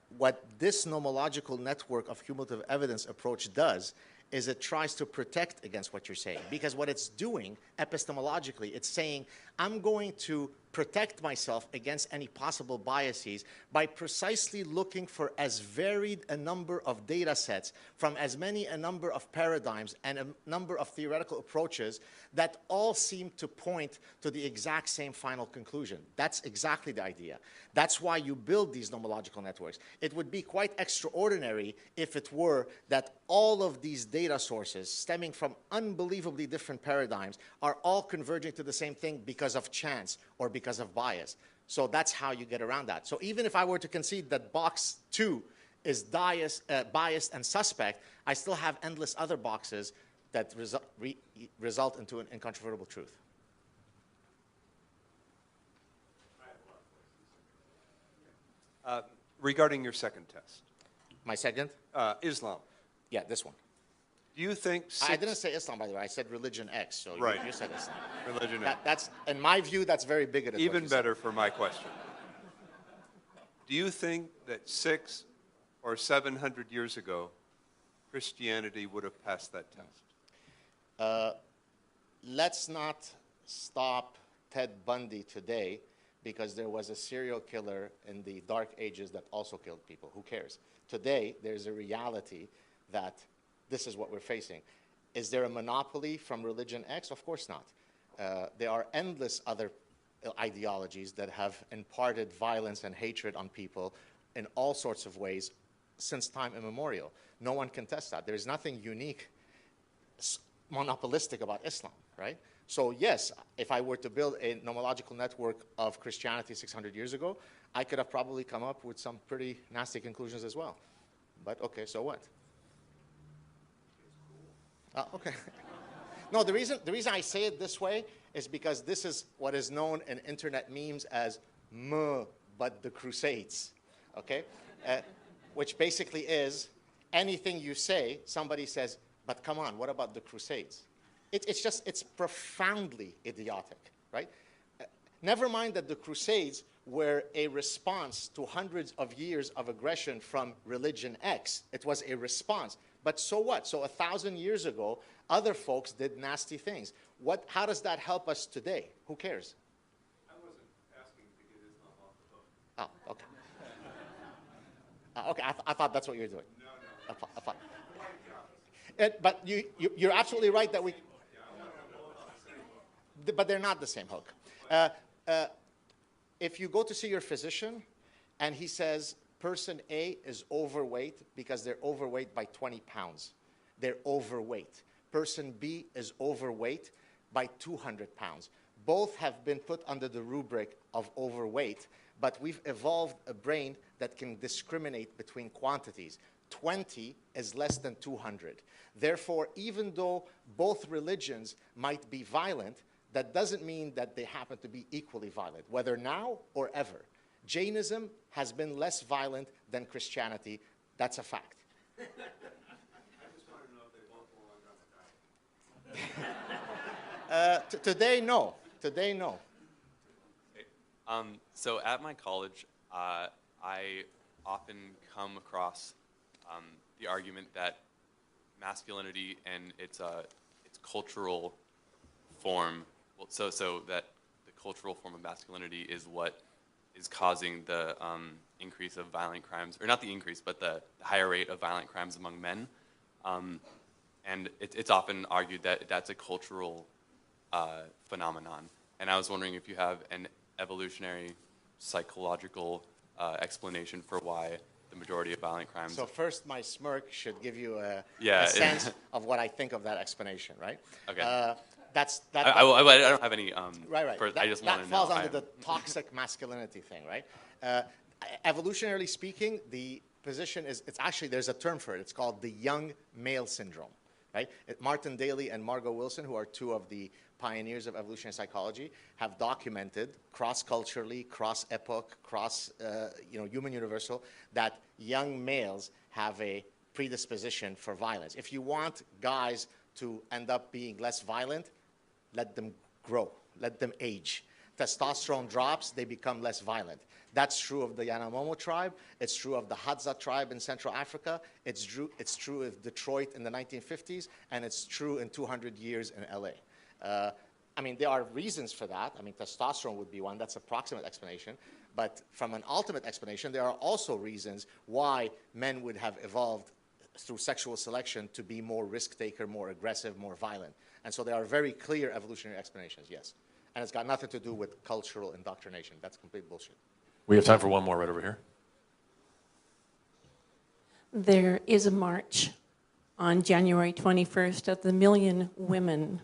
this nomological network of cumulative evidence approach does is it tries to protect against what you're saying. Because what it's doing epistemologically, it's saying, I'm going to protect myself against any possible biases by precisely looking for as varied a number of data sets from as many a number of paradigms and a number of theoretical approaches that all seem to point to the exact same final conclusion. That's exactly the idea. That's why you build these nomological networks. It would be quite extraordinary if it were that all of these data sources stemming from unbelievably different paradigms are all converging to the same thing because of chance or because of bias. So that's how you get around that. So even if I were to concede that box 2 is biased and suspect, I still have endless other boxes that result into an incontrovertible truth. Regarding your second test. My second? Islam. Yeah, this one. Do you think... I didn't say Islam, by the way. I said religion X. So right. you said Islam. Religion X. That's, in my view, that's very bigoted. Even better for my question. Do you think that 600 or 700 years ago, Christianity would have passed that test? Let's not stop Ted Bundy today because there was a serial killer in the dark ages that also killed people. Who cares? Today, there's a reality that this is what we're facing. Is there a monopoly from religion X? Of course not. There are endless other ideologies that have imparted violence and hatred on people in all sorts of ways since time immemorial. No one can test that. There's nothing unique, monopolistic about Islam, right? So yes, if I were to build a nomological network of Christianity 600 years ago, I could have probably come up with some pretty nasty conclusions as well. But okay, so what? Okay. No, the reason I say it this way is because this is what is known in internet memes as but the Crusades, okay? Which basically is anything you say, somebody says, but come on, what about the Crusades? It's profoundly idiotic, right? Never mind that the Crusades were a response to hundreds of years of aggression from religion X. It was a response. But so what? So 1,000 years ago, other folks did nasty things. How does that help us today? Who cares? I wasn't asking to get Islam off the hook. Oh, okay. Okay, I thought that's what you were doing. No. I thought. But you're absolutely right that we... But they're not the same hook. If you go to see your physician and he says person A is overweight because they're overweight by 20 pounds, they're overweight. Person B is overweight by 200 pounds. Both have been put under the rubric of overweight, but we've evolved a brain that can discriminate between quantities. 20 is less than 200. Therefore, even though both religions might be violent, that doesn't mean that they happen to be equally violent, whether now or ever. Jainism has been less violent than Christianity. That's a fact. I just want to know if they both belong on the diet. Today, no. Today, no. So at my college, I often come across the argument that masculinity and its cultural form, so that the cultural form of masculinity is what is causing the increase of violent crimes, or not the increase, but the higher rate of violent crimes among men. And it's often argued that that's a cultural phenomenon. And I was wondering if you have an evolutionary psychological explanation for why the majority of violent crimes... So first, my smirk should give you a Yeah. sense of what I think of that explanation, right? Okay. I don't have any... Right. I just want that to know. falls under the toxic masculinity thing, right? Evolutionarily speaking, the position is, there's a term for it. It's called the young male syndrome, right? Martin Daly and Margot Wilson, who are two of the pioneers of evolutionary psychology, have documented cross-culturally, cross-epoch, human universal, that young males have a predisposition for violence. If you want guys to end up being less violent, let them grow, let them age. Testosterone drops, they become less violent. That's true of the Yanomamo tribe. It's true of the Hadza tribe in Central Africa. It's true of Detroit in the 1950s, and it's true in 200 years in LA. There are reasons for that. Testosterone would be one. That's an approximate explanation. But from an ultimate explanation, there are also reasons why men would have evolved through sexual selection to be more risk-taker, more aggressive, more violent. And so there are very clear evolutionary explanations, yes. And it's got nothing to do with cultural indoctrination. That's complete bullshit. We have time for one more right over here. There is a march on January 21st of the Million Women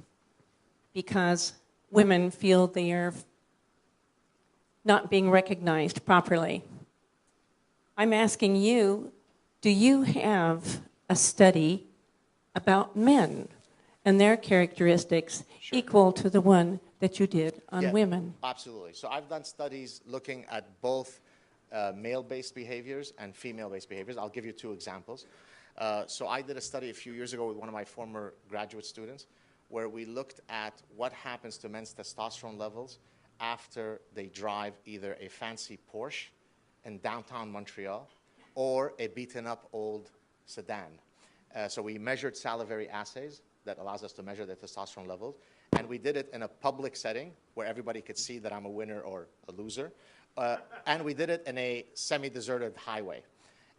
because women feel they are not being recognized properly. I'm asking you, do you have a study about men and their characteristics equal to the one that you did on women? Absolutely. So I've done studies looking at both male-based behaviors and female-based behaviors. I'll give you two examples. So I did a study a few years ago with one of my former graduate students where we looked at what happens to men's testosterone levels after they drive either a fancy Porsche in downtown Montreal or a beaten-up old sedan. So we measured salivary assays that allows us to measure the testosterone levels. And we did it in a public setting where everybody could see that I'm a winner or a loser. And we did it in a semi-deserted highway.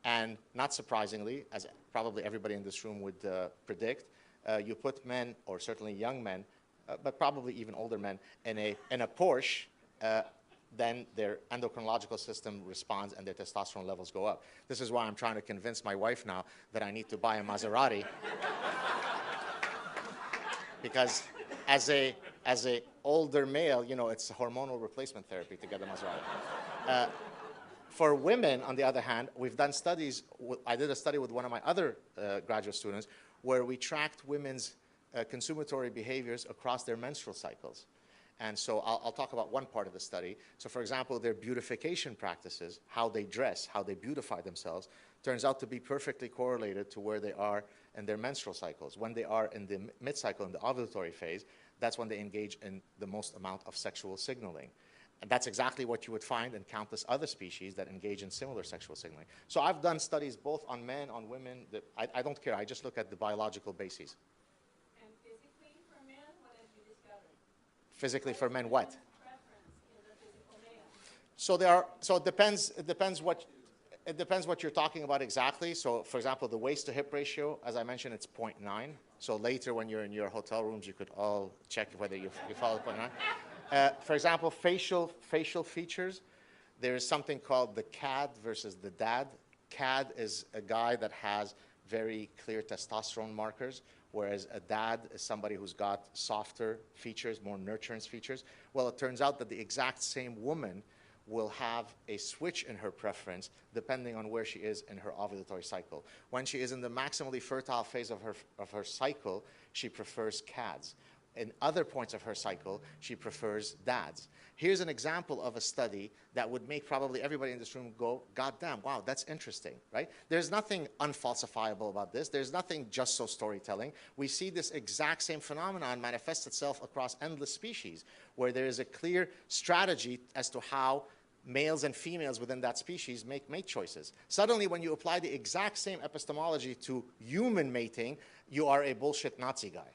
And not surprisingly, as probably everybody in this room would predict, you put men, or certainly young men, but probably even older men, in a Porsche, then their endocrinological system responds and their testosterone levels go up. This is why I'm trying to convince my wife now that I need to buy a Maserati. Because as a older male, you know, it's hormonal replacement therapy to get a Maserati. For women, on the other hand, we've done studies. I did a study with one of my other graduate students where we tracked women's consumatory behaviors across their menstrual cycles. And so I'll talk about one part of the study. So for example, their beautification practices, how they dress, how they beautify themselves, turns out to be perfectly correlated to where they are in their menstrual cycles. When they are in the mid-cycle, in the ovulatory phase, that's when they engage in the most amount of sexual signaling. And that's exactly what you would find in countless other species that engage in similar sexual signaling. So I've done studies both on men, on women. I don't care. I just look at the biological bases. And physically for men, what have you discovered? Physically for men, what? Preference in the physical man. So it depends what you're talking about exactly. So for example, the waist to hip ratio, as I mentioned, it's 0.9. So later when you're in your hotel rooms, you could all check whether you follow 0.9. For example, facial features, there is something called the GAD versus the DAD. GAD is a guy that has very clear testosterone markers, whereas a DAD is somebody who's got softer features, more nurturance features. Well, it turns out that the exact same woman will have a switch in her preference depending on where she is in her ovulatory cycle. When she is in the maximally fertile phase of her cycle, she prefers GADs. In other points of her cycle, she prefers DADs. Here's an example of a study that would make probably everybody in this room go, God damn, wow, that's interesting, right? There's nothing unfalsifiable about this. There's nothing just so storytelling. We see this exact same phenomenon manifest itself across endless species, where there is a clear strategy as to how males and females within that species make mate choices. Suddenly, when you apply the exact same epistemology to human mating, you are a bullshit Nazi guy.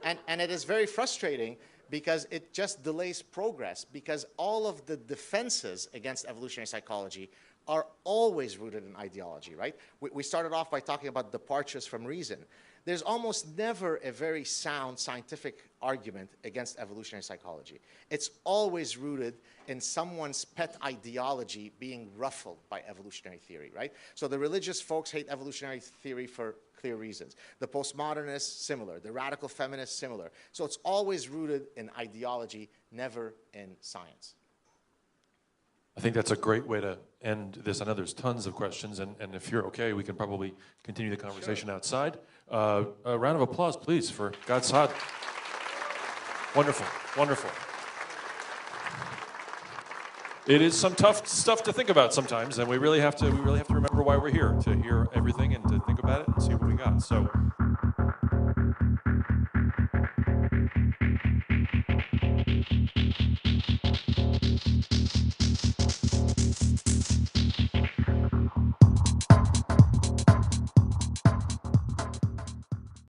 And it is very frustrating because it just delays progress, because all of the defenses against evolutionary psychology are always rooted in ideology, right? We started off by talking about departures from reason. There's almost never a very sound scientific argument against evolutionary psychology. It's always rooted in someone's pet ideology being ruffled by evolutionary theory, right? So the religious folks hate evolutionary theory for clear reasons. The postmodernists, similar. The radical feminists, similar. So it's always rooted in ideology, never in science. I think that's a great way to end this. I know there's tons of questions, and if you're okay, we can probably continue the conversation outside. A round of applause, please, for GAD SAAD. Wonderful, wonderful. It is some tough stuff to think about sometimes, and we really have to remember why we're here, to hear everything and to think about it and see what we got. So